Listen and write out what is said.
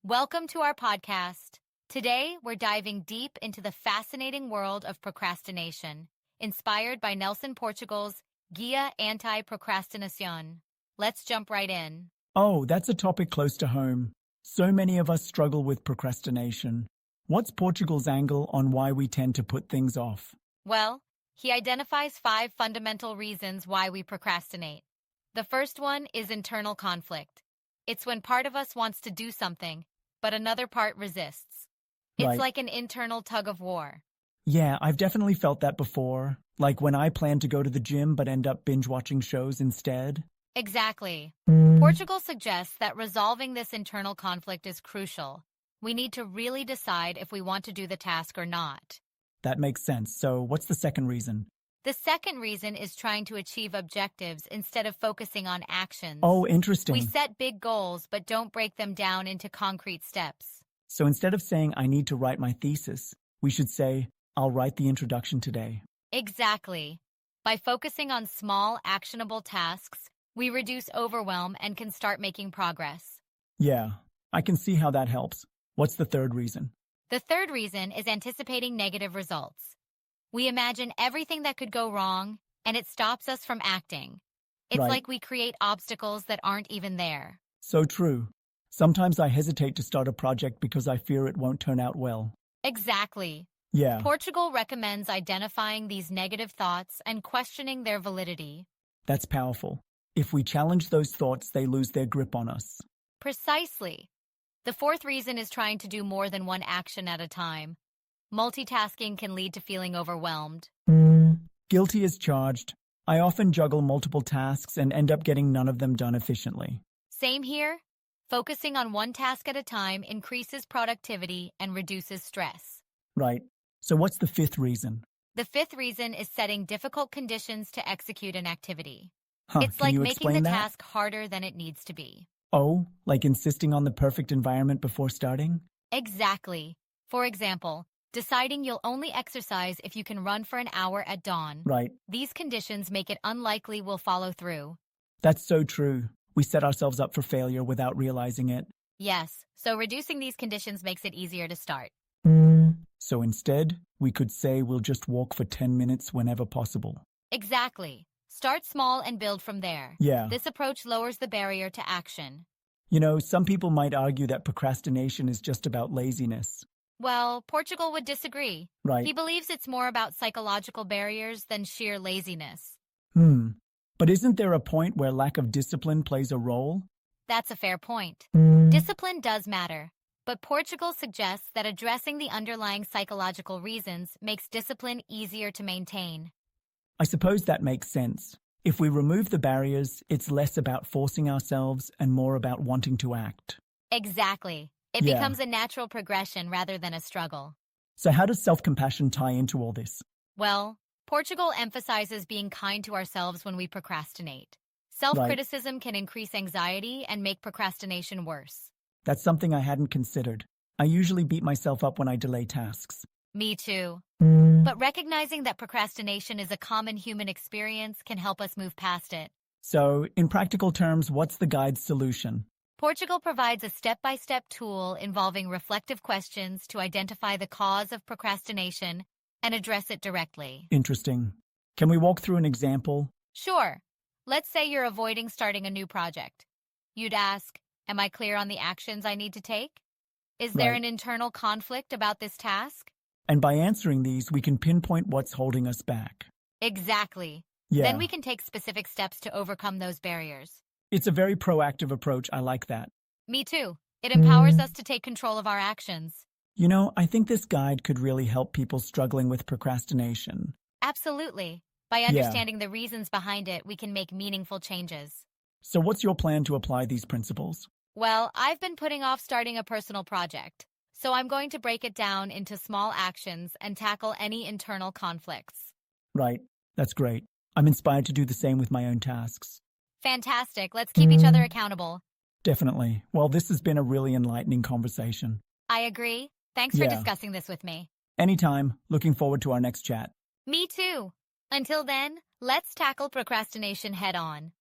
Welcome to our podcast. Today, we're diving deep into the fascinating world of procrastination, inspired by Nelson Portugal's Guia Anti-Procrastinación. Let's jump right in. Oh, that's a topic close to home. So many of us struggle with procrastination. What's Portugal's angle on why we tend to put things off? Well, he identifies 5 fundamental reasons why we procrastinate. The first one is internal conflict. It's when part of us wants to do something, but another part resists. It's Right. like an internal tug of war. Yeah, I've definitely felt that before. Like when I plan to go to the gym but end up binge-watching shows instead. Exactly. Mm. Portugal suggests that resolving this internal conflict is crucial. We need to really decide if we want to do the task or not. That makes sense. So what's the second reason? The second reason is trying to achieve objectives instead of focusing on actions. Oh, interesting. We set big goals but don't break them down into concrete steps. So instead of saying, I need to write my thesis, we should say, I'll write the introduction today. Exactly. By focusing on small, actionable tasks, we reduce overwhelm and can start making progress. Yeah, I can see how that helps. What's the third reason? The third reason is anticipating negative results. We imagine everything that could go wrong, and it stops us from acting. It's Right. like we create obstacles that aren't even there. So true. Sometimes I hesitate to start a project because I fear it won't turn out well. Exactly. Yeah, Portugal recommends identifying these negative thoughts and questioning their validity. that's powerful. If we challenge those thoughts, they lose their grip on us. Precisely. The fourth reason is trying to do more than one action at a time. Multitasking can lead to feeling overwhelmed. Guilty as charged. I often juggle multiple tasks and end up getting none of them done efficiently. Same here. Focusing on one task at a time increases productivity and reduces stress. Right. So what's the fifth reason? The fifth reason is setting difficult conditions to execute an activity. It's It's like you making the explain that? task harder than it needs to be. Oh, like insisting on the perfect environment before starting? Exactly. For example, deciding you'll only exercise if you can run for an hour at dawn. Right. These conditions make it unlikely we'll follow through. That's so true. We set ourselves up for failure without realizing it. Yes, so reducing these conditions makes it easier to start. So instead, we could say we'll just walk for 10 minutes whenever possible. Exactly. Start small and build from there. Yeah. This approach lowers the barrier to action. You know, some people might argue that procrastination is just about laziness. Well, Portugal would disagree. Right. He believes it's more about psychological barriers than sheer laziness. But isn't there a point where lack of discipline plays a role? That's a fair point. Discipline does matter, but Portugal suggests that addressing the underlying psychological reasons makes discipline easier to maintain. I suppose that makes sense. If we remove the barriers, it's less about forcing ourselves and more about wanting to act. Exactly. It Yeah. becomes a natural progression rather than a struggle. So how does self-compassion tie into all this? Well, Portugal emphasizes being kind to ourselves when we procrastinate. Self-criticism can increase anxiety and make procrastination worse. That's something I hadn't considered. I usually beat myself up when I delay tasks. Me too. But recognizing that procrastination is a common human experience can help us move past it. So, in practical terms, what's the guide's solution? Portugal provides a step-by-step tool involving reflective questions to identify the cause of procrastination and address it directly. Interesting. Can we walk through an example? Sure. Let's say you're avoiding starting a new project. You'd ask, am I clear on the actions I need to take? Is there Right. an internal conflict about this task? And by answering these, we can pinpoint what's holding us back. Exactly. Yeah, Then we can take specific steps to overcome those barriers. it's a very proactive approach. I like that. Me too. It empowers us to take control of our actions. You know, I think this guide could really help people struggling with procrastination. Absolutely. By understanding the reasons behind it, we can make meaningful changes. So what's your plan to apply these principles? Well, I've been putting off starting a personal project, so I'm going to break it down into small actions and tackle any internal conflicts. Right, that's great. I'm inspired to do the same with my own tasks. Fantastic. Let's keep each other accountable. Definitely. Well, this has been a really enlightening conversation. I agree. Thanks for Yeah. discussing this with me. Anytime. Looking forward to our next chat. Me too. Until then, let's tackle procrastination head on.